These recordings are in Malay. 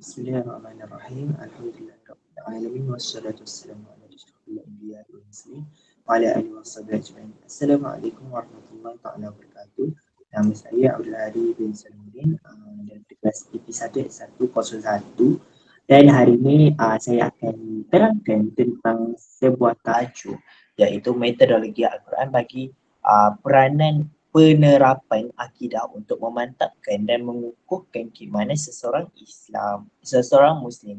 Bismillahirrahmanirrahim. Alhamdulillahirabbil alamin wassalatu wassalamu ala asyrafil anbiya'i wal mursalin wa ala alihi washabihi ajma'in. Assalamualaikum warahmatullahi taala wabarakatuh. Nama saya Abdul Hadi bin Saluddin dan kelas episode 101 dan hari ini saya akan terangkan tentang sebuah tajuk iaitu metodologi Al-Quran bagi peranan penerapan akidah untuk memantapkan dan mengukuhkan keimanan seseorang Muslim.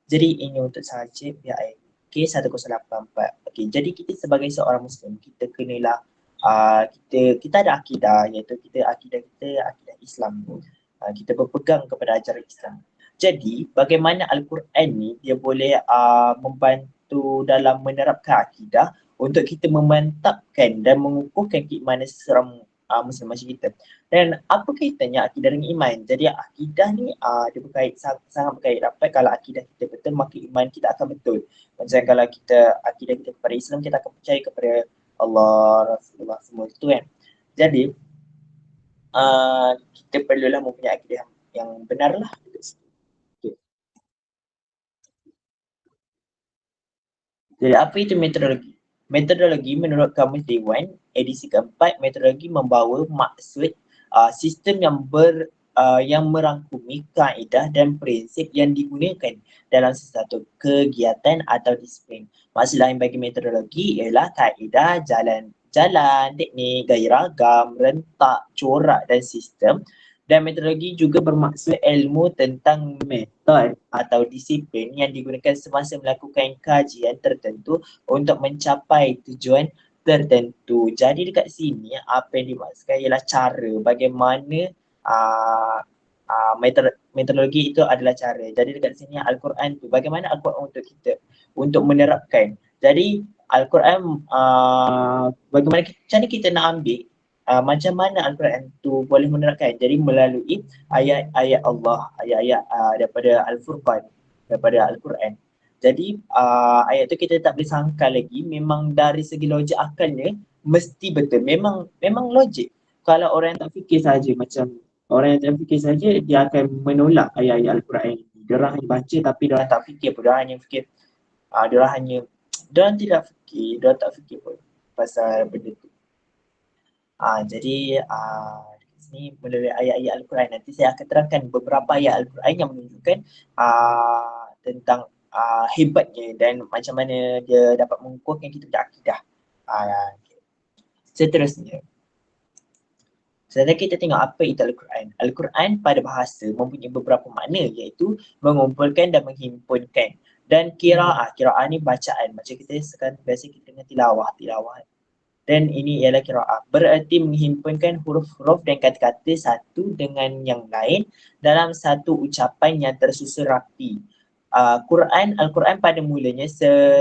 Jadi ini untuk sahaja PIK 1084. Okey, jadi kita sebagai seorang Muslim, kita kenalah kita ada akidah, iaitu akidah Islam. Kita berpegang kepada ajaran Islam. Jadi bagaimana Al-Quran ni dia boleh membantu dalam menerapkan akidah untuk kita memantapkan dan mengukuhkan keimanan seseorang Muslim macam kita. Dan apa kaitannya akidah dengan iman? Jadi akidah ni dia sangat berkait rapat. Kalau akidah kita betul, maka iman kita akan betul. Macam kalau akidah kita kepada Islam, kita akan percaya kepada Allah, Rasulullah semua itu kan. Jadi kita perlulah mempunyai akidah yang benar lah. Okay. Jadi apa itu metodologi? Metodologi menurut Kamus Dewan edisi keempat, metodologi membawa maksud sistem yang merangkumi kaedah dan prinsip yang digunakan dalam sesuatu kegiatan atau disiplin. Maksud lain bagi metodologi ialah kaedah, jalan, teknik, gaya ragam, rentak, corak dan sistem. Dan metodologi juga bermaksud ilmu tentang metod atau disiplin yang digunakan semasa melakukan kajian tertentu untuk mencapai tujuan tertentu. Jadi dekat sini apa yang dimaksudkan ialah cara bagaimana metodologi itu adalah cara. Jadi dekat sini Al-Quran tu bagaimana Al-Quran untuk kita untuk menerapkan. Jadi Al-Quran bagaimana cara kita nak ambil macam mana Al-Quran tu boleh menerapkan. Jadi melalui ayat-ayat Allah, ayat-ayat daripada Al-Furqan, daripada Al-Quran. Jadi ayat tu kita tak boleh sangka lagi, memang dari segi logik akalnya mesti betul. Memang logik. Kalau orang yang tak fikir saja, macam orang yang tak fikir saja, dia akan menolak ayat-ayat Al-Quran. Dia orang hanya baca tapi dia orang tak fikir pun. Dia orang hanya fikir, dia orang tidak fikir, dia orang tak fikir pun pasal benda tu. Jadi di sini melalui ayat-ayat Al-Quran nanti saya akan terangkan beberapa ayat Al-Quran yang menunjukkan tentang hebatnya dan macam mana dia dapat mengukuhkan kita punya akidah. Seterusnya, setelah kita tengok apa itu Al-Quran. Al-Quran pada bahasa mempunyai beberapa makna iaitu mengumpulkan dan menghimpunkan. Dan qiraah ni bacaan. Macam kita sekarang biasa kita dengar tilawah. Dan ini ialah qiraah. Bererti menghimpunkan huruf-huruf dan kata-kata satu dengan yang lain dalam satu ucapan yang tersusun rapi. Al-Quran pada mulanya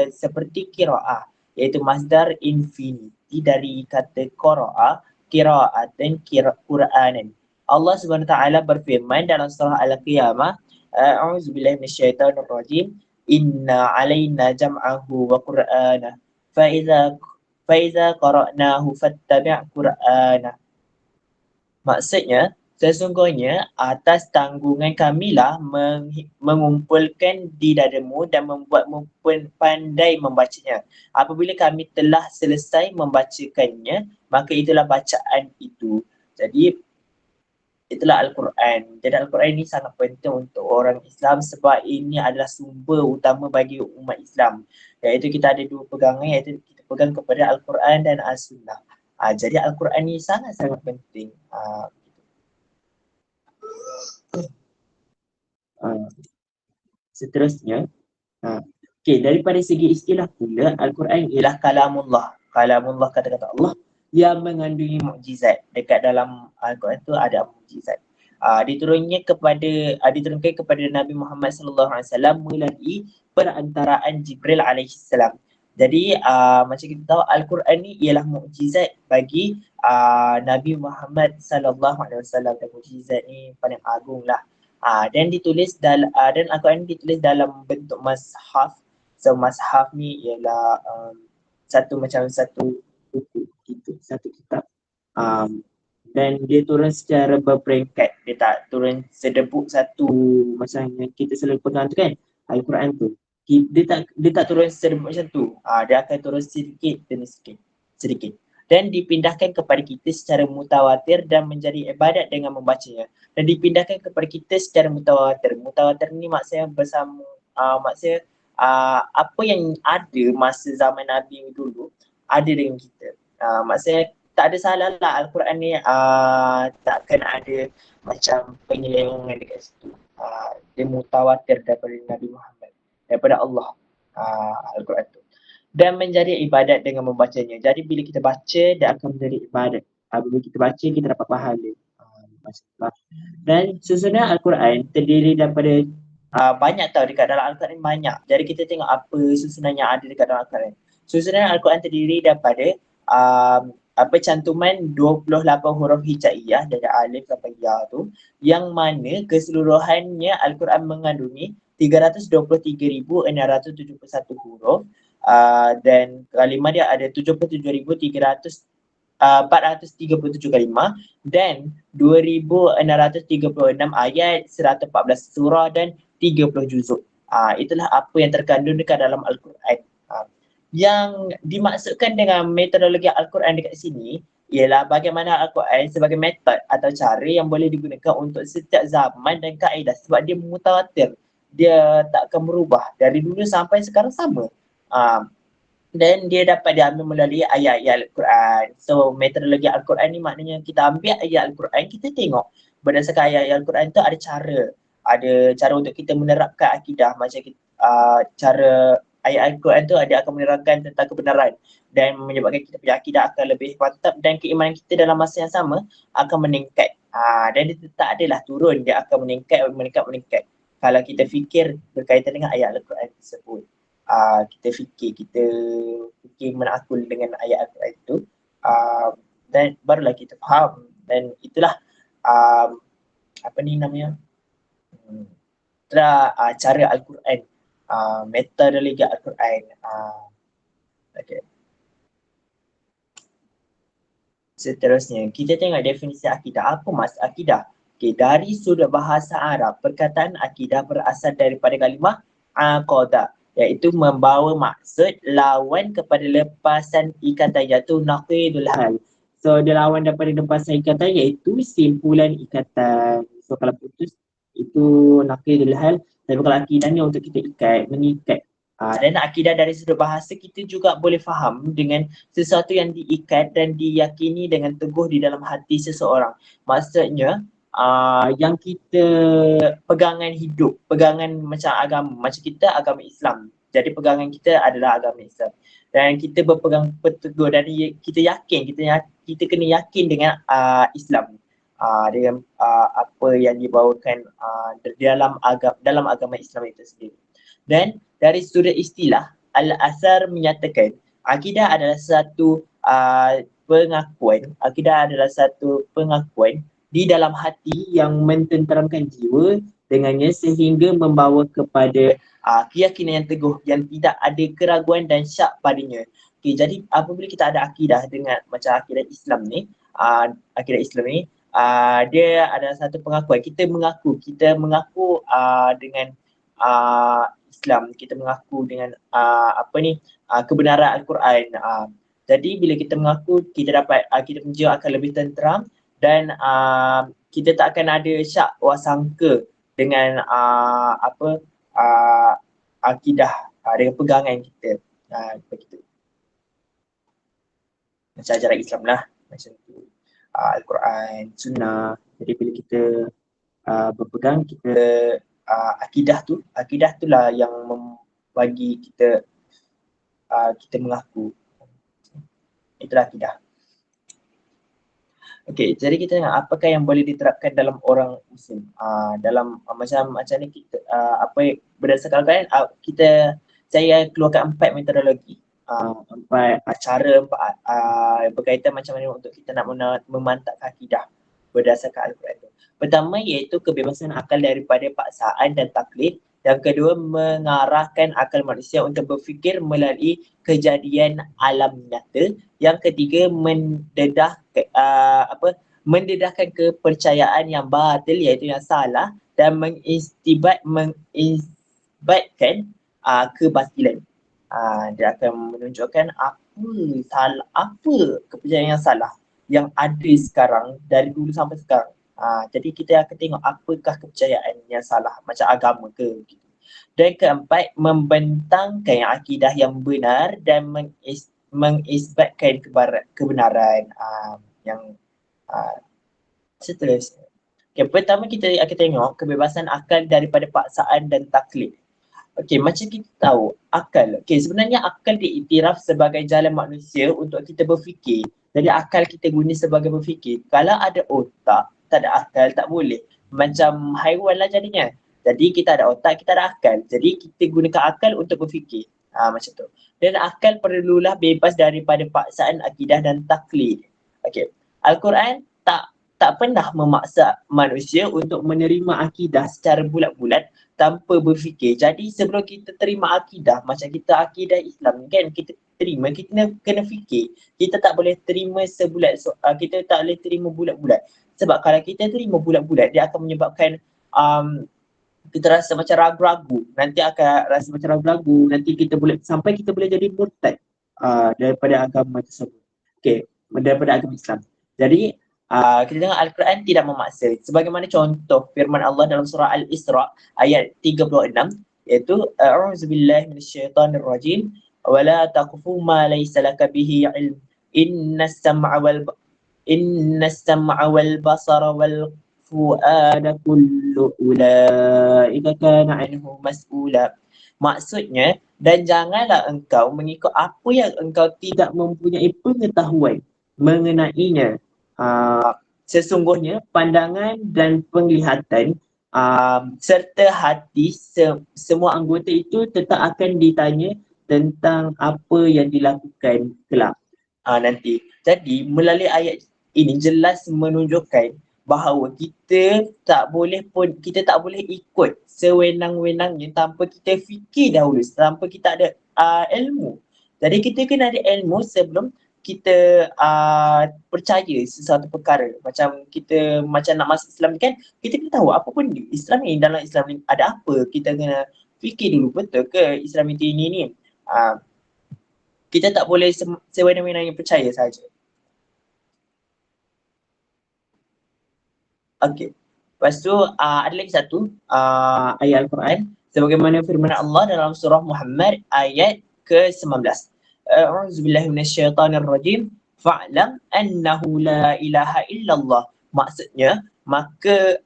seperti qiraah, iaitu masdar infinity dari kata qiraah, qiraatan, Quranan. Allah SWT berfirman dalam surah Al-Qiyamah, A'udzubillahi minasyaitonirrajim, Inna alaina jam'ahu wa Qur'anah, Faiza qara'nahu fattabi' Qur'anah. Maksudnya, sesungguhnya atas tanggungan kamilah mengumpulkan di dadamu dan membuatmu pandai membacanya. Apabila kami telah selesai membacakannya, maka itulah bacaan itu. Jadi, itulah Al-Quran. Jadi Al-Quran ini sangat penting untuk orang Islam sebab ini adalah sumber utama bagi umat Islam. Iaitu kita ada dua pegangan, iaitu kita pegang kepada Al-Quran dan As-Sunnah. Jadi Al-Quran ini sangat-sangat penting. Seterusnya, daripada segi istilah pula, Al-Quran ialah kalamullah. Kalamullah, kata-kata Allah yang mengandungi mukjizat. Dekat dalam Al-Quran tu ada mukjizat. Diturunkan kepada Nabi Muhammad SAW melalui perantaraan Jibril alaihissalam. Jadi macam kita tahu Al-Quran ni ialah mukjizat bagi Nabi Muhammad SAW, dan mukjizat ni paling agung lah. Dan Al-Quran ditulis dalam bentuk mashaf. So mashaf ni ialah satu buku gitu, satu kitab dan dia turun secara berperingkat. Dia tak turun sedebuk satu macam yang kita selalu pegang tu kan, Al-Quran tu. Dia tak turun sedebuk macam tu. Dia akan turun sedikit demi sedikit. Dan dipindahkan kepada kita secara mutawatir dan menjadi ibadat dengan membacanya. Dan dipindahkan kepada kita secara mutawatir. Mutawatir ni maksudnya bersama, maksudnya apa yang ada masa zaman Nabi dulu ada dengan kita. Maksudnya tak ada salah lah Al-Quran ni, takkan ada macam penyelewengan dekat situ. Dia mutawatir daripada Nabi Muhammad, daripada Allah, Al-Quran tu. Dan menjadi ibadat dengan membacanya. Jadi bila kita baca, dia akan menjadi ibadat. Bila kita baca, kita dapat pahala. Dan susunan Al-Quran terdiri daripada banyak tau, dekat dalam Al-Quran banyak. Jadi kita tengok apa susunan yang ada dekat dalam Al-Quran. Susunan Al-Quran terdiri daripada cantuman 28 huruf hijaiyah dari alif sampai ya tu, yang mana keseluruhannya Al-Quran mengandungi 323,671 huruf, dan kalimah dia ada 77,437 kalimah dan 2,636 ayat, 114 surah dan 30 juzuk. Itulah apa yang terkandung dekat dalam Al-Quran. Yang dimaksudkan dengan metodologi Al-Quran dekat sini ialah bagaimana Al-Quran sebagai metod atau cara yang boleh digunakan untuk setiap zaman dan kaedah, sebab dia mutawatir. Dia tak akan berubah dari dulu sampai sekarang sama. Dan dia dapat diambil melalui ayat-ayat Al-Quran. So metodologi Al-Quran ni maknanya kita ambil ayat Al-Quran, kita tengok berdasarkan ayat Al-Quran tu ada cara untuk kita menerapkan akidah. Macam kita, cara ayat Al-Quran tu akan menerangkan tentang kebenaran dan menyebabkan kita punya akidah akan lebih mantap dan keimanan kita dalam masa yang sama akan meningkat. Dan dia tak adalah turun, dia akan meningkat. Kalau kita fikir berkaitan dengan ayat Al-Quran tersebut, kita fikir menakul dengan ayat Al-Quran itu, dan barulah kita faham. Dan itulah cara Al-Quran, metodologi Al-Quran. Okay. Seterusnya, kita tengok definisi akidah. Apa maksud akidah? Okay, dari sudut bahasa Arab, perkataan akidah berasal daripada kalimah aqadah, iaitu membawa maksud lawan kepada lepasan ikatan, iaitu naqidul hal. So dia lawan daripada lepasan ikatan, iaitu simpulan ikatan. So kalau putus itu naqidul hal, tapi kalau akidah ni untuk kita mengikat. Dan akidah dari sudut bahasa, kita juga boleh faham dengan sesuatu yang diikat dan diyakini dengan teguh di dalam hati seseorang. Maksudnya yang kita pegangan hidup, pegangan macam agama, macam kita agama Islam. Jadi pegangan kita adalah agama Islam. Dan kita berpegang teguh dan kita yakin, kita kena yakin dengan Islam. Dengan apa yang dibawakan dalam agama Islam itu sendiri. Dan dari sudut istilah, Al-Azhar menyatakan akidah adalah satu pengakuan di dalam hati yang mententeramkan jiwa dengannya sehingga membawa kepada keyakinan yang teguh yang tidak ada keraguan dan syak padanya. Okay, jadi apabila kita ada akidah dengan macam akidah Islam ni, dia adalah satu pengakuan. Kita mengaku dengan Islam, kita mengaku dengan kebenaran Al-Quran. Jadi bila kita mengaku, kita punya jiwa akan lebih tenteram dan kita tak akan ada syak wasangka dengan akidah dengan pegangan kita. Begitu. Macam ajaran Islam lah, macam tu. Al-Quran, Sunnah. Jadi bila kita berpegang, kita akidah tu lah yang bagi kita mengaku. Itulah akidah. Okey, jadi kita tengok apakah yang boleh diterapkan dalam orang Muslim. Dalam macam ni kita berdasarkan Al-Quran, saya keluarkan 4 metodologi. 4 cara berkaitan macam mana untuk kita nak memantapkan akidah berdasarkan Al-Quran. Pertama iaitu kebebasan akal daripada paksaan dan taklid. Yang kedua, mengarahkan akal manusia untuk berfikir melalui mendedahkan kepercayaan yang batil iaitu yang salah dan mengisbatkan kebatilan. Dia akan menunjukkan apa kepercayaan yang salah yang ada sekarang dari dulu sampai sekarang. Jadi kita akan tengok apakah kepercayaan yang salah macam agama ke gitu. Dan keempat, membentangkan akidah yang benar dan mengisbatkan kebenaran yang seterusnya. Okay, pertama kita akan tengok kebebasan akal daripada paksaan dan taklid. Okey, macam kita tahu akal. Okey, sebenarnya akal diiktiraf sebagai jalan manusia untuk kita berfikir. Jadi akal kita guna sebagai berfikir. Kalau ada otak, tak ada akal, tak boleh. Macam haiwan lah jadinya. Jadi kita ada otak, kita ada akal. Jadi kita gunakan akal untuk berfikir. Macam tu. Dan akal perlulah bebas daripada paksaan akidah dan taklid. Okey. Al-Quran tak pernah memaksa manusia untuk menerima akidah secara bulat-bulat tanpa berfikir. Jadi sebelum kita terima akidah, macam kita akidah Islam kan, kita terima, kita kena fikir. Kita tak boleh terima kita tak boleh terima bulat-bulat. Sebab kalau kita terima bulat-bulat, dia akan menyebabkan kita rasa macam ragu-ragu. Nanti akan rasa macam ragu-ragu. Nanti kita boleh jadi murtad daripada agama tersebut. Okey, daripada agama Islam. Jadi kita tengok Al-Quran tidak memaksa. Sebagaimana contoh firman Allah dalam surah Al-Isra ayat 36 iaitu a'udzubillahi minasyaitonirrajim wa la taqfu ma laysa laka bihi ilm innas sam'a wal basara wal fuada kullu ulaika kana anhu mas'ula. Maksudnya, dan janganlah engkau mengikut apa yang engkau tidak mempunyai pengetahuan mengenainya. Sesungguhnya pandangan dan penglihatan serta hati semua anggota itu tetap akan ditanya tentang apa yang dilakukan kelak nanti. Jadi melalui ayat ini jelas menunjukkan bahawa kita tak boleh ikut sewenang-wenangnya tanpa kita fikir dahulu, tanpa kita ada ilmu. Jadi kita kena ada ilmu sebelum kita percaya sesuatu perkara. Macam nak masuk Islam kan, kita kena tahu apa pun Islam ni, dalam Islam ni ada apa. Kita kena fikir dulu, betul ke Islam itu ini ni. Kita tak boleh sewenang-wenangnya percaya saja. Okey. Lepas tu ada lagi satu ayat Al-Quran sebagaimana firman Allah dalam surah Muhammad ayat ke-19. A'udzubillahi minasyaitonirrajim. Fa'lam annahu la ilaha illallah. Maksudnya, maka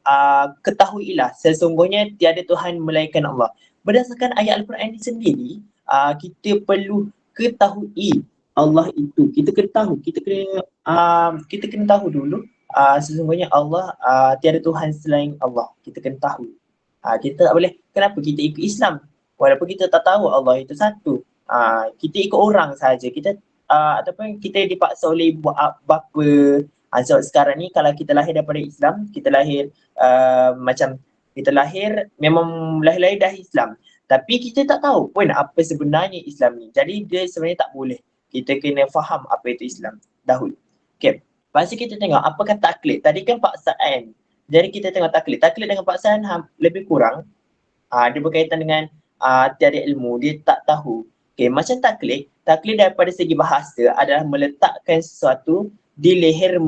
ketahuilah sesungguhnya tiada Tuhan melainkan Allah. Berdasarkan ayat Al-Quran ini sendiri, kita perlu ketahui Allah itu. Kita kena tahu dulu sesungguhnya Allah tiada Tuhan selain Allah. Kita kena tahu. Kita tak boleh, kenapa kita ikut Islam walaupun kita tak tahu Allah itu satu. Kita ikut orang saja. Kita ataupun kita dipaksa oleh ibu bapa. Sebab sekarang ni kalau kita lahir daripada Islam, kita lahir memang lahir dah Islam. Tapi kita tak tahu pun apa sebenarnya Islam ni. Jadi dia sebenarnya tak boleh. Kita kena faham apa itu Islam dahulu. Okay. Lepas tu kita tengok apakah taklid. Tadi kan paksaan. Jadi kita tengok taklid. Taklid dengan paksaan lebih kurang. Dia berkaitan dengan tiada ilmu. Dia tak tahu. Okay, macam taklid daripada segi bahasa adalah meletakkan sesuatu di leher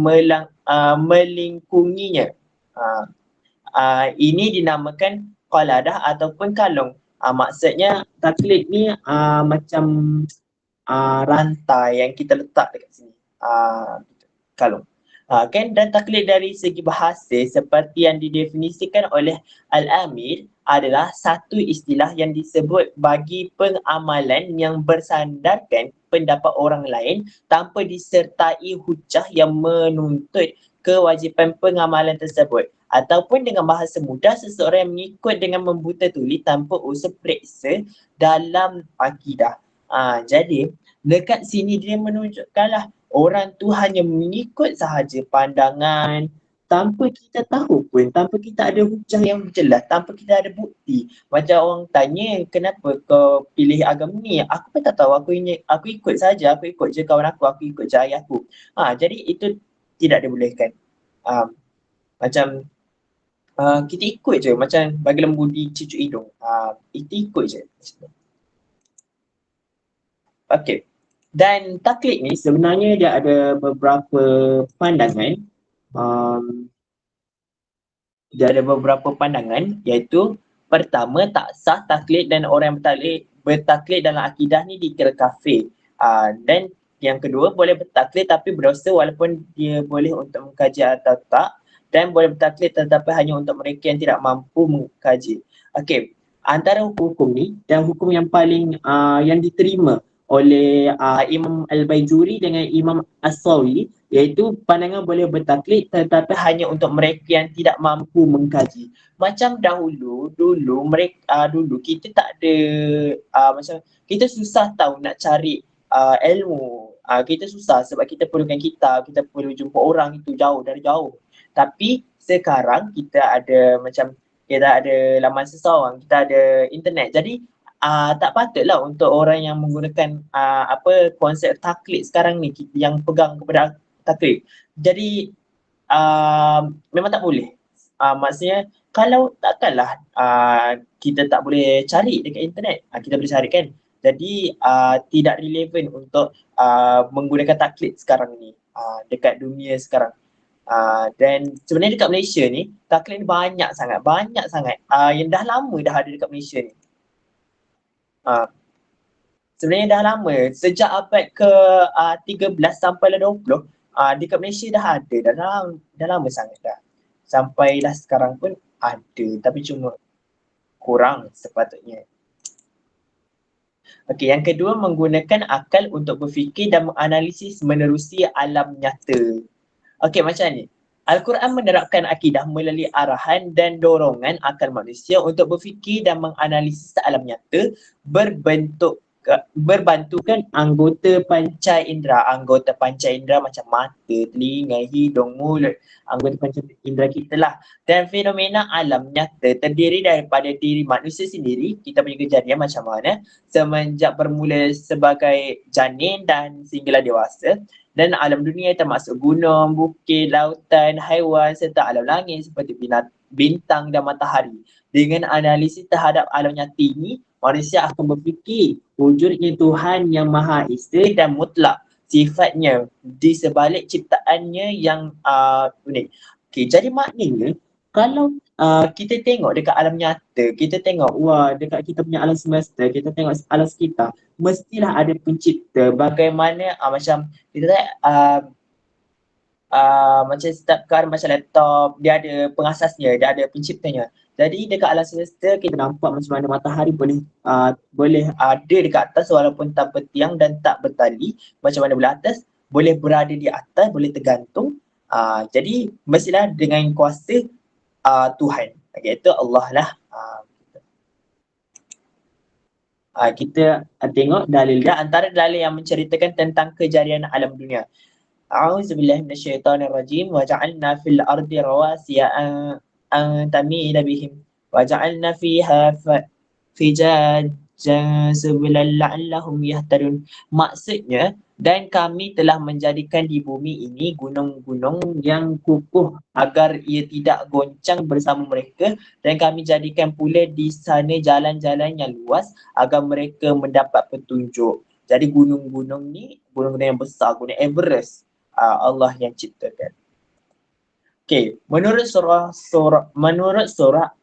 melingkunginya. Ini dinamakan qaladah ataupun kalung. Maksudnya taklid ni macam rantai yang kita letak dekat sini. Kalung. Kan, dan taklid dari segi bahasa seperti yang didefinisikan oleh Al-Amir adalah satu istilah yang disebut bagi pengamalan yang bersandarkan pendapat orang lain tanpa disertai hujah yang menuntut kewajipan pengamalan tersebut, ataupun dengan bahasa mudah seseorang yang mengikut dengan membuta tuli tanpa unsur periksa dalam akidah. Jadi dekat sini dia menunjukkanlah orang tu hanya mengikut sahaja pandangan tanpa kita tahu pun, tanpa kita ada hujah yang jelas, tanpa kita ada bukti. Macam orang tanya, kenapa kau pilih agama ni? Aku pun tak tahu, aku ikut saja, aku ikut je kawan aku ikut je ayah aku. Jadi itu tidak dibolehkan. Macam kita ikut je macam bagi lembu di cucuk hidung. Kita ikut je. Okey. Dan taklid ni sebenarnya dia ada beberapa pandangan. Dia ada beberapa pandangan iaitu pertama, tak sah taklid dan orang yang bertaklid dalam akidah ni dikira kafir. Dan yang kedua, boleh bertaklid tapi berdosa walaupun dia boleh untuk mengkaji atau tak, dan boleh bertaklid tetapi hanya untuk mereka yang tidak mampu mengkaji. Okey, antara hukum ni dan hukum yang paling yang diterima oleh Imam Al-Baijuri dengan Imam As-Sawi, iaitu pandangan boleh bertaklid tetapi hanya untuk mereka yang tidak mampu mengkaji. Macam dulu dulu kita tak ada macam kita susah tahu nak cari ilmu. Kita susah sebab kita perlukan kitab, kita perlu jumpa orang itu jauh dari jauh. Tapi sekarang kita ada macam kita ada laman seseorang, kita ada internet. Jadi tak patutlah untuk orang yang menggunakan konsep taklid sekarang ni yang pegang kepada taklid. Jadi memang tak boleh. Maksudnya kalau takkanlah kita tak boleh cari dekat internet. Kita boleh cari kan. Jadi tidak relevan untuk menggunakan taklid sekarang ni dekat dunia sekarang. Dan sebenarnya dekat Malaysia ni taklid ni banyak sangat yang dah lama dah ada dekat Malaysia ni. Sebenarnya dah lama, sejak abad ke 13 sampai 20 dekat Malaysia dah ada, dah lama sangat dah. Sampailah sekarang pun ada tapi cuma kurang sepatutnya. Okey, yang kedua, menggunakan akal untuk berfikir dan menganalisis menerusi alam nyata. Okey, macam ni. Al-Quran menerapkan akidah melalui arahan dan dorongan akal manusia untuk berfikir dan menganalisis alam nyata berbantukan anggota panca indera macam mata, telinga, hidung, mulut, anggota panca indera kita lah. Dan fenomena alam nyata terdiri daripada diri manusia sendiri, kita punya kejadian macam mana semenjak bermula sebagai janin dan sehinggalah dewasa, dan alam dunia termasuk gunung, bukit, lautan, haiwan serta alam langit seperti bintang dan matahari. Dengan analisis terhadap alam nyata ini, manusia akan berfikir wujudnya Tuhan yang Maha Esa dan mutlak, sifatnya di sebalik ciptaannya yang unik. Okay, jadi maknanya kalau kita tengok dekat alam nyata, kita tengok dekat kita punya alam semesta, kita tengok alam sekitar, mestilah ada pencipta. Bagaimana macam kita macam setiap perkara macam laptop, dia ada pengasasnya, dia ada penciptanya. Jadi dekat alam semesta kita nampak macam mana matahari boleh ada dekat atas walaupun tanpa tiang dan tak bertali, macam mana boleh atas, boleh berada di atas, boleh tergantung. Jadi mestilah dengan kuasa Tuhan, iaitu Allah lah. Kita tengok dalil dia, antara dalil yang menceritakan tentang kejadian alam dunia. A'udzubillahi minasyaitonirrajim wa ja'alna fil ardi rawasiya an tamida bihim wa ja'alna fiha fijajan subulan la'allahum yahtadun. Maksudnya, dan kami telah menjadikan di bumi ini gunung-gunung yang kukuh agar ia tidak goncang bersama mereka, dan kami jadikan pula di sana jalan-jalan yang luas agar mereka mendapat petunjuk. Jadi gunung-gunung ni, gunung-gunung yang besar, gunung Everest, Allah yang ciptakan. Okey, menurut surah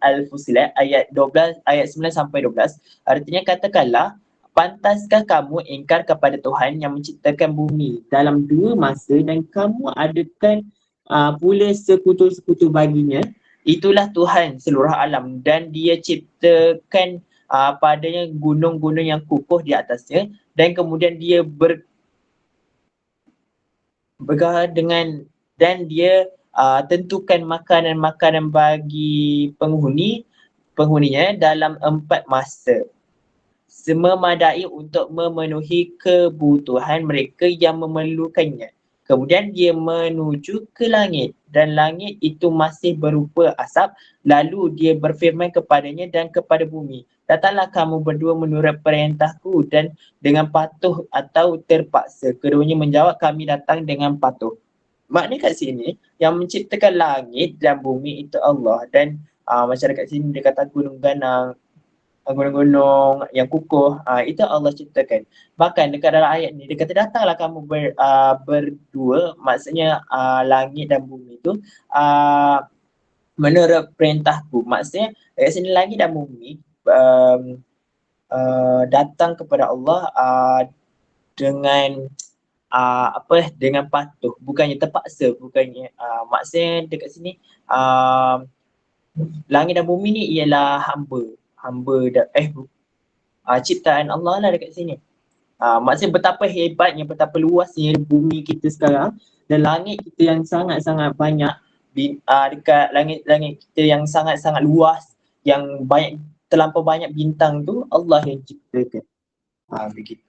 Al-Fusilat ayat 12 ayat 9 sampai 12, artinya katakanlah, pantaskah kamu ingkar kepada Tuhan yang menciptakan bumi dalam 2 masa dan kamu adakan pula sekutu-sekutu baginya? Itulah Tuhan seluruh alam dan dia ciptakan padanya gunung-gunung yang kukuh di atasnya, dan kemudian dia bergabung dengan, dan dia tentukan makanan-makanan bagi penghuninya dalam 4 masa sememadai untuk memenuhi kebutuhan mereka yang memerlukannya. Kemudian dia menuju ke langit dan langit itu masih berupa asap, lalu dia berfirman kepadanya dan kepada bumi, datanglah kamu berdua menurut perintahku dan dengan patuh atau terpaksa. Keduanya menjawab, kami datang dengan patuh. maknanya kat sini yang menciptakan langit dan bumi itu Allah, dan macam dekat sini dia kata gunung ganang, gunung-gunung yang kukuh, itu Allah ciptakan. Bahkan dekat dalam ayat ni dia kata datanglah kamu berdua, maksudnya langit dan bumi itu menurut perintahku. Maksudnya dekat sini langit dan bumi datang kepada Allah dengan dengan patuh, bukannya terpaksa, bukannya maksudnya dekat sini langit dan bumi ni ialah ciptaan Allah lah dekat sini. Maksudnya betapa hebatnya, betapa luasnya bumi kita sekarang dan langit kita yang sangat-sangat banyak dekat langit-langit kita yang sangat-sangat luas, yang banyak, terlampau banyak bintang tu Allah yang ciptakan. Begitu.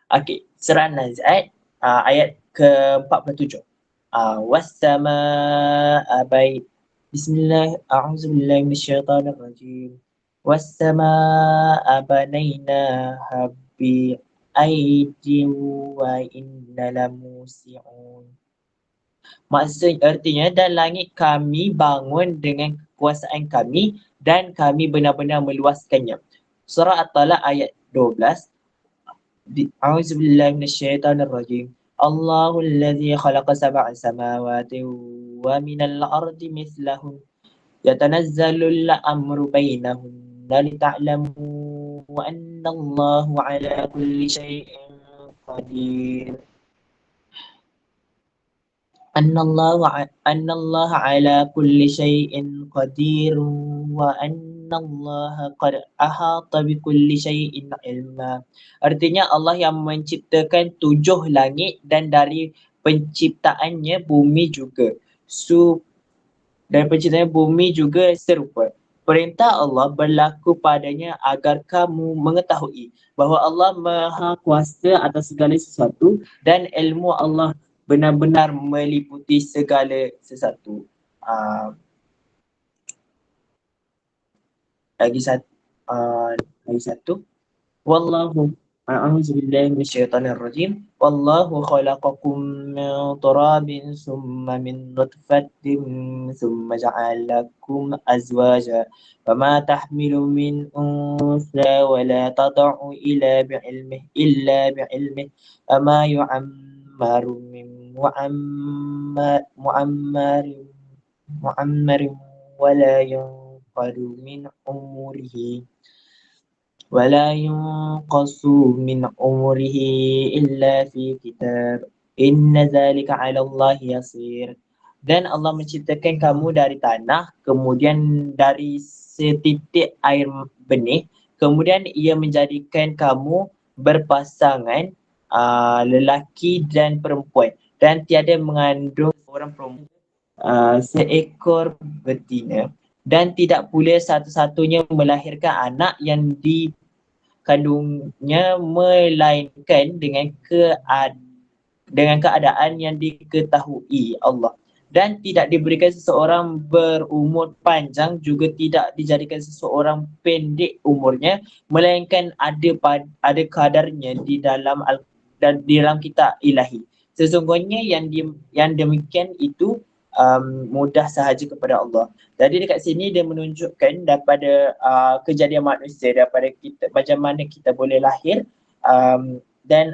Okey, surah An-Nazi'at ayat ke-47. Was-samaa'a Bismillah, a'udzubillahi minasyaitonir rajim. Was-samaa'a banainaha bi'aidin wa inna lamusi'un. Maksud artinya, dan langit kami bangun dengan kekuasaan kami dan kami benar-benar meluaskannya. Surah At-Talaq ayat 12. A'udzubillahi minasyaitonir rajim. Allahul ladzi khalaqa sab'a samawati wa minal ardi mislahun yatanazzalul amru bainahunna lita'lamu annallaha 'ala kulli syai'in qadir. Annallaha 'ala kulli syai'in qadir wa annallaha qad ahata bi kulli syai'in ilma. Artinya Allah yang menciptakan 7 langit dan dari penciptaannya bumi juga. Dan penciptaannya bumi juga serupa. Perintah Allah berlaku padanya agar kamu mengetahui bahawa Allah Maha Kuasa atas segala sesuatu dan ilmu Allah benar-benar meliputi segala sesuatu. Lagi satu. Wallahu a'udzubillahi minasyaitonir rajim. Wallahu khalaqakum min turabin summa min nutfatin summa ja'alakum azwaja. Fama tahmilu min unsa wa la tad'u illa bi'ilmihi. Ama yu'ammaru min mu'ammarin wa la yanqadu min umurihi ولا ينقص من عمره إلا في كتاب إن ذلك على الله يسير. Dan Allah menciptakan kamu dari tanah, kemudian dari setitik air benih, kemudian ia menjadikan kamu berpasangan lelaki dan perempuan, dan tiada mengandung seorang perempuan seekor betina, dan tidak pula satu-satunya melahirkan anak yang dikandungnya melainkan dengan keadaan yang diketahui Allah, dan tidak diberikan seseorang berumur panjang, juga tidak dijadikan seseorang pendek umurnya, melainkan ada kadarnya di dalam kitab ilahi. Sesungguhnya yang demikian itu mudah sahaja kepada Allah. Jadi dekat sini dia menunjukkan daripada kejadian manusia, daripada kita, macam mana kita boleh lahir, dan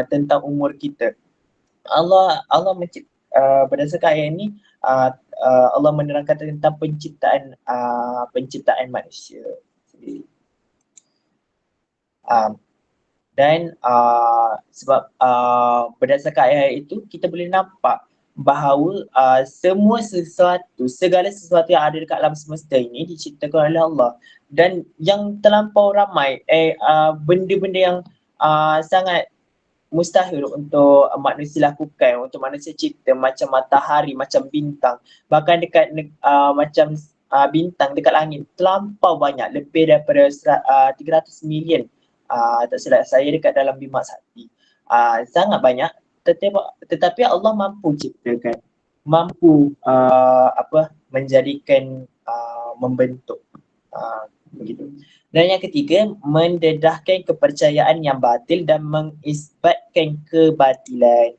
tentang umur kita. Allah berdasarkan ayat ini Allah menerangkan tentang penciptaan manusia sendiri. Dan sebab berdasarkan ayat itu kita boleh nampak bahawa segala sesuatu yang ada dekat alam semesta ini diciptakan oleh Allah, dan yang terlampau ramai benda-benda yang sangat mustahil untuk manusia lakukan, untuk manusia cipta, macam matahari, macam bintang, bahkan dekat macam bintang dekat langit terlampau banyak, lebih daripada 300 million tak silap saya dekat dalam Bima Sakti. Sangat banyak, tetapi Allah mampu ciptakan, mampu menjadikan, membentuk, begitu. Dan yang ketiga, mendedahkan kepercayaan yang batil dan mengisbatkan kebatilan.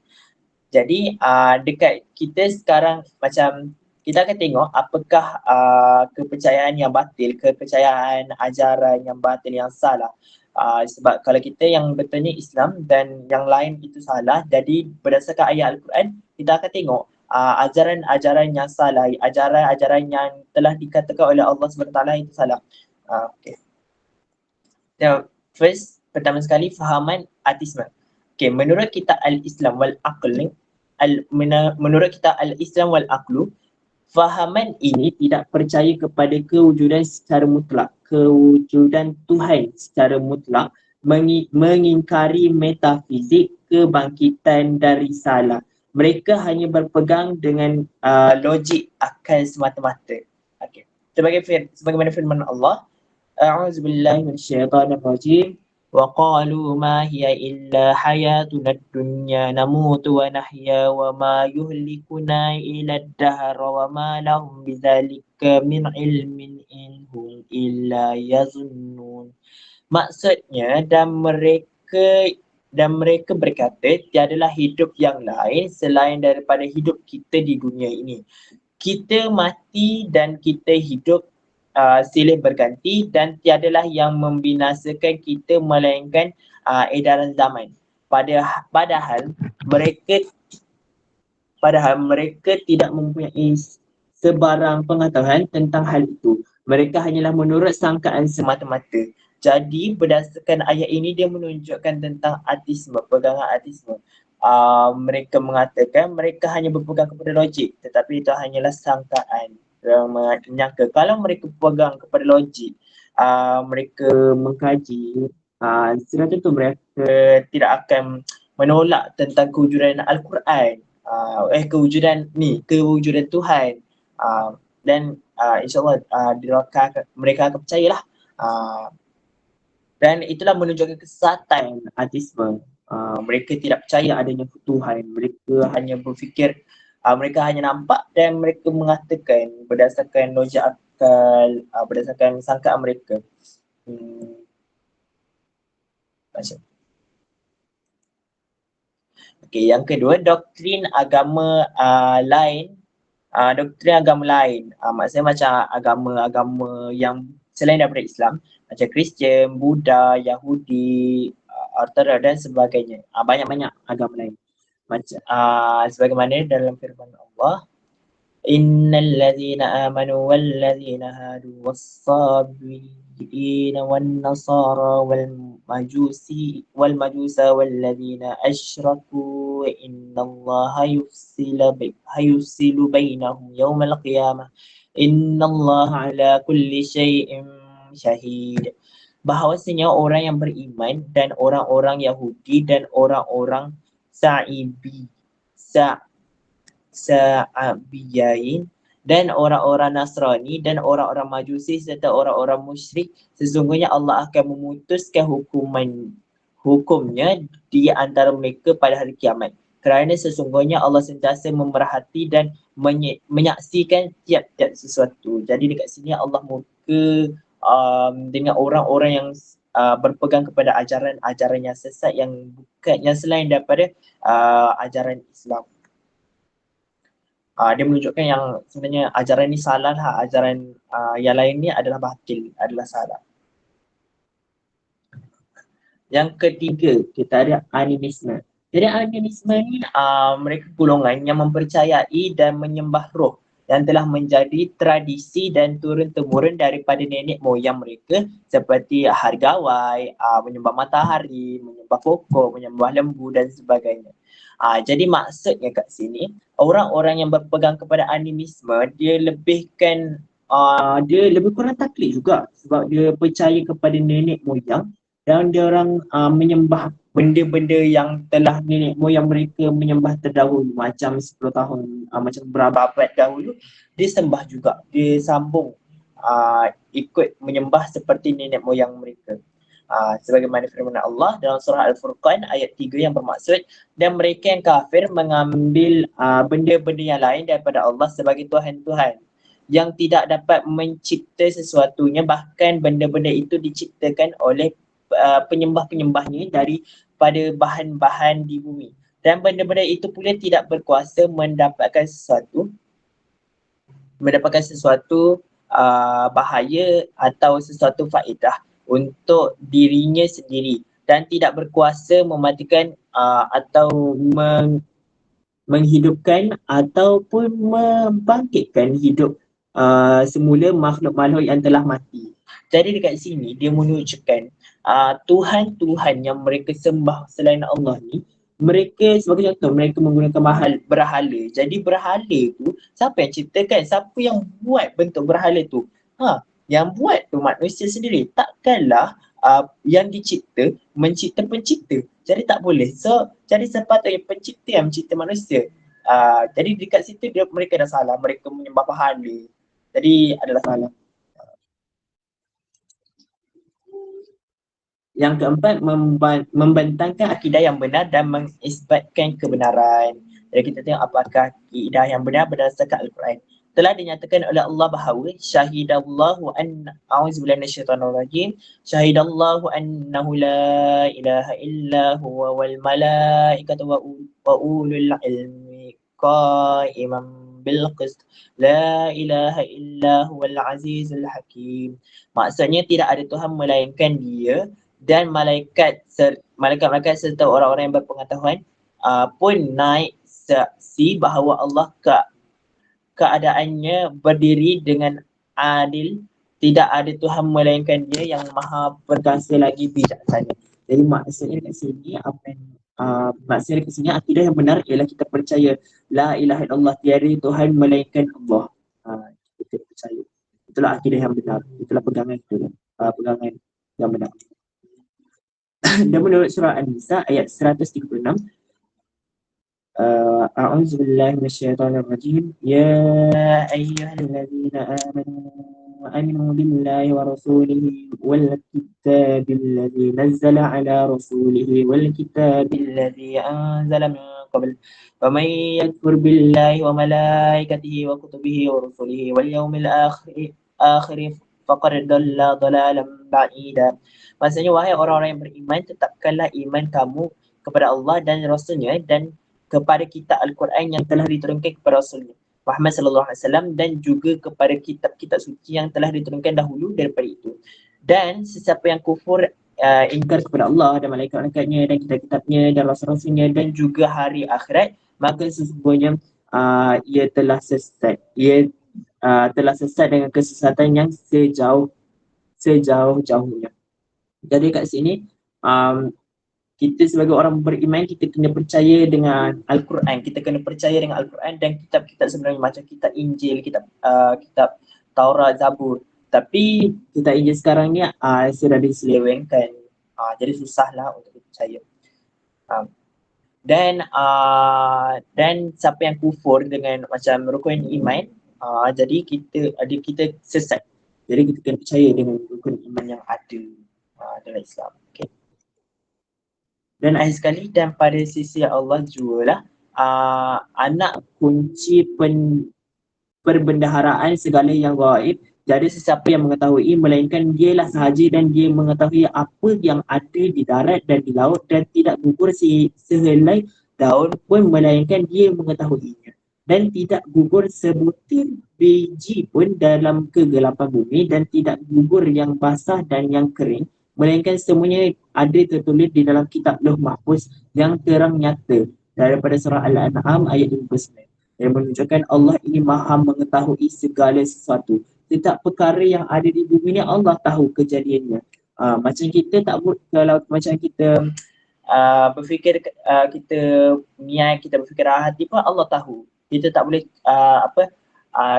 Jadi dekat kita sekarang macam kita akan tengok apakah kepercayaan yang batil, kepercayaan ajaran yang batil yang salah. Sebab kalau kita yang betulnya Islam dan yang lain itu salah, jadi berdasarkan ayat Al-Quran kita akan tengok ajaran-ajaran yang salah, ajaran-ajaran yang telah dikatakan oleh Allah SWT itu salah. Okay. So, first, pertama sekali fahaman ateisme. Okay, menurut kita Al-Islam wal Aql, menurut kita Al-Islam wal Aqlu, fahaman ini tidak percaya kepada kewujudan secara mutlak, kewujudan Tuhan secara mutlak, mengingkari metafizik, kebangkitan dan risalah. Mereka hanya berpegang dengan logik akal semata-mata. Okay. Sebagaimana firman Allah, A'udzubillahi minasyaitonirrajim. وقالوا ما هي إلا حياتنا الدنيا نموت ونحيا وما يهلكنا إلا الدهر وما لهم بذلك من علم إن هم إلا يظنون. Maksudnya dan mereka berkata tiadalah hidup yang lain selain daripada hidup kita di dunia ini. Kita mati dan kita hidup silih berganti dan tiadalah yang membinasakan kita melainkan edaran zaman. Padahal mereka tidak mempunyai sebarang pengetahuan tentang hal itu. Mereka hanyalah menurut sangkaan semata-mata. Jadi berdasarkan ayat ini dia menunjukkan tentang ateisme, pegangan ateisme. Mereka mengatakan mereka hanya berpegang kepada logik, tetapi itu hanyalah sangkaan. Menyangka kalau mereka pegang kepada logik, mereka mengkaji, sudah tentu mereka tidak akan menolak tentang kewujudan Al-Quran, kewujudan Tuhan, dan insyaAllah mereka akan percayalah. Dan itulah menunjukkan kesesatan ateisme. Mereka tidak percaya adanya Tuhan. Mereka hanya berfikir, mereka hanya nampak dan mereka mengatakan berdasarkan logik akal, berdasarkan sangkaan mereka. Okay, yang kedua, doktrin agama lain. Doktrin agama lain, maksudnya macam agama-agama yang selain daripada Islam, macam Kristian, Buddha, Yahudi, Orthodox dan sebagainya. Banyak-banyak agama lain. Macam sebagaimana dalam firman Allah, innal ladzina amanu wal ladzina hadu was-sabiin wan nasara wal majusa wal ladzina asyraku innallaha yufsilu bainahum yaumal qiyamah innallaha ala kulli syai'in syahid. Bahawasanya orang yang beriman dan orang-orang Yahudi dan orang-orang Sa'abiyain dan orang-orang Nasrani dan orang-orang Majusi serta orang-orang musyrik, sesungguhnya Allah akan memutuskan hukumnya di antara mereka pada hari kiamat. Kerana sesungguhnya Allah sentiasa memerhati dan menyaksikan tiap-tiap sesuatu. Jadi dekat sini Allah muka dengan orang-orang yang berpegang kepada ajaran-ajaran yang sesat yang bukan, yang selain daripada ajaran Islam. Dia menunjukkan yang sebenarnya ajaran ni salah lah, ajaran yang lain ni adalah batil, adalah salah. Yang ketiga, kita ada animisme. Jadi animisme ni mereka golongan yang mempercayai dan menyembah roh yang telah menjadi tradisi dan turun-temurun daripada nenek moyang mereka seperti hargawai, menyembah matahari, menyembah pokok, menyembah lembu dan sebagainya. Jadi maksudnya kat sini, orang-orang yang berpegang kepada animisme, dia lebih kurang taklid juga sebab dia percaya kepada nenek moyang dan dia orang menyembah benda-benda yang telah nenek moyang mereka menyembah terdahulu, macam 10 tahun, macam berapa abad dahulu, dia sembah juga, dia sambung ikut menyembah seperti nenek moyang mereka. Sebagaimana firman Allah dalam surah Al-Furqan ayat 3 yang bermaksud, dan mereka yang kafir mengambil benda-benda yang lain daripada Allah sebagai Tuhan-Tuhan yang tidak dapat mencipta sesuatunya, bahkan benda-benda itu diciptakan oleh penyembah-penyembahnya daripada bahan-bahan di bumi. dan benda-benda itu pula tidak berkuasa mendapatkan sesuatu bahaya atau sesuatu faedah untuk dirinya sendiri dan tidak berkuasa mematikan atau menghidupkan ataupun membangkitkan hidup semula makhluk-makhluk yang telah mati. Jadi dekat sini dia menunjukkan Tuhan-Tuhan yang mereka sembah selain Allah ni, mereka sebagai contoh mereka menggunakan berhala. Jadi berhala tu siapa yang ciptakan? Siapa yang buat bentuk berhala tu? Yang buat tu manusia sendiri. Takkanlah yang mencipta pencipta. Jadi tak boleh. So jadi sepatutnya pencipta yang mencipta manusia. Jadi dekat situ mereka dah salah. Mereka menyembah berhala. Jadi adalah salah. Yang keempat, membentangkan akidah yang benar dan mengisbatkan kebenaran. Jadi kita tengok apakah akidah yang benar berdasarkan Al-Quran. Telah dinyatakan oleh Allah bahawa syahidallahu anna a'udzubillahi minasyaitonirrajim syahidallahu annahu la ilaha illa huwa wal malaikatu wa ulul ilmi qa'iman bil qist la ilaha illa huwal azizul hakim. Maksudnya tidak ada Tuhan melainkan Dia dan malaikat-malaikat serta orang-orang yang berpengetahuan pun naik saksi bahawa Allah keadaannya berdiri dengan adil, tidak ada Tuhan melainkan Dia yang maha perkasa lagi bijaksana. Jadi maksudnya kat sini maksudnya kat sini akidah yang benar ialah kita percaya la ilaha illallah, tiada Tuhan melainkan Allah. Kita percaya. Itulah akidah yang benar. Itulah pegangan kita. Pegangan yang benar. Dan menurut surah An-Nisa ayat 136, A'udzubillahi minasyaitonirrajim. Ya ayyuhalladzina amanu billahi wa rasulihi wal kitabil ladzi nazzala ala rasulihi wal kitabil ladzi anzala min qabl wa may yakfur billahi wa malaikatihi wa kutubihi wa rusulihi wal yawmil akhir faqad dhalla dhalalan ba'ida. Maksudnya, wahai orang-orang yang beriman, tetapkanlah iman kamu kepada Allah dan Rasulnya dan kepada kitab Al-Quran yang telah diturunkan kepada Rasulnya Muhammad sallallahu alaihi wasallam dan juga kepada kitab-kitab suci yang telah diturunkan dahulu daripada itu. Dan sesiapa yang kufur ingkar kepada Allah dan malaikat-malaikatnya dan kitab-kitabnya dan rasul-rasulnya dan juga hari akhirat, maka sesungguhnya ia telah sesat. Ia telah sesat dengan kesesatan yang sejauh-jauhnya. Jadi kat sini kita sebagai orang beriman, kita kena percaya dengan Al-Quran. Kita kena percaya dengan Al-Quran dan kitab-kitab sebenarnya macam kitab Injil, kitab Taurat, Zabur. Tapi kitab Injil sekarang ni sudah diselewengkan. Jadi susahlah untuk percaya. Dan siapa yang kufur dengan macam rukun iman, jadi kita sesat. Jadi kita kena percaya dengan rukun iman yang ada dalam Islam. Okay. Dan akhir sekali, dan pada sisi Allah jugalah anak kunci perbendaharaan segala yang gaib. Jadi sesiapa yang mengetahui melainkan dialah sahaja dan dia mengetahui apa yang ada di darat dan di laut dan tidak gugur sehelai daun pun melainkan dia mengetahuinya. Dan tidak gugur sebutir biji pun dalam kegelapan bumi dan tidak gugur yang basah dan yang kering, melainkan semuanya ada tertulis di dalam kitab Lauh Mahfuz yang terang nyata daripada surah Al-An'am ayat 59 yang menunjukkan Allah ini maha mengetahui segala sesuatu. Setiap perkara yang ada di bumi ni Allah tahu kejadiannya. Macam kita kalau macam kita berfikir kita niat, kita berfikir hati pun Allah tahu. Kita tak boleh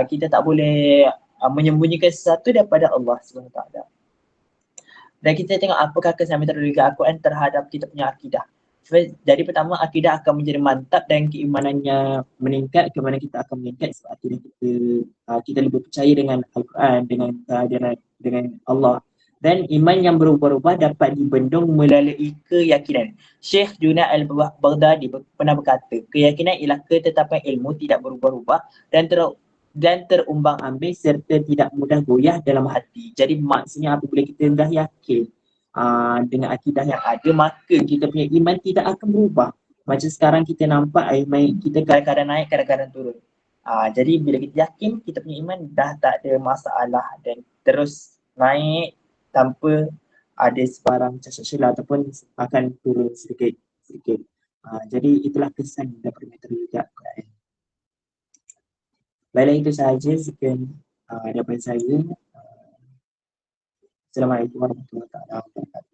kita tak boleh menyembunyikan sesuatu daripada Allah Subhanahu Wa Taala. Dan kita tengok apakah kesamaan Al-Quran terhadap kita punya akidah. Jadi pertama, akidah akan menjadi mantap dan keimanannya meningkat. Kemana kita akan meningkat sebab akidah kita lebih percaya dengan Al-Quran, dengan Allah. Dan iman yang berubah-ubah dapat dibendung melalui keyakinan. Syekh Junaid Al-Baghdadi pernah berkata, keyakinan ialah ketetapan ilmu tidak berubah-ubah dan terumbang ambing serta tidak mudah goyah dalam hati. Jadi maksudnya apabila kita dah yakin dengan akidah yang ada, maka kita punya iman tidak akan berubah. Macam sekarang kita nampak air main kita kadang-kadang naik, kadang-kadang turun. Jadi bila kita yakin kita punya iman dah tak ada masalah dan terus naik tanpa ada sebarang cacat silap ataupun akan turun sedikit sedikit. Jadi itulah kesan daripada metodologi Al-Quran. Baiklah, itu sahaja sekian daripada saya. Assalamualaikum warahmatullahi wabarakatuh.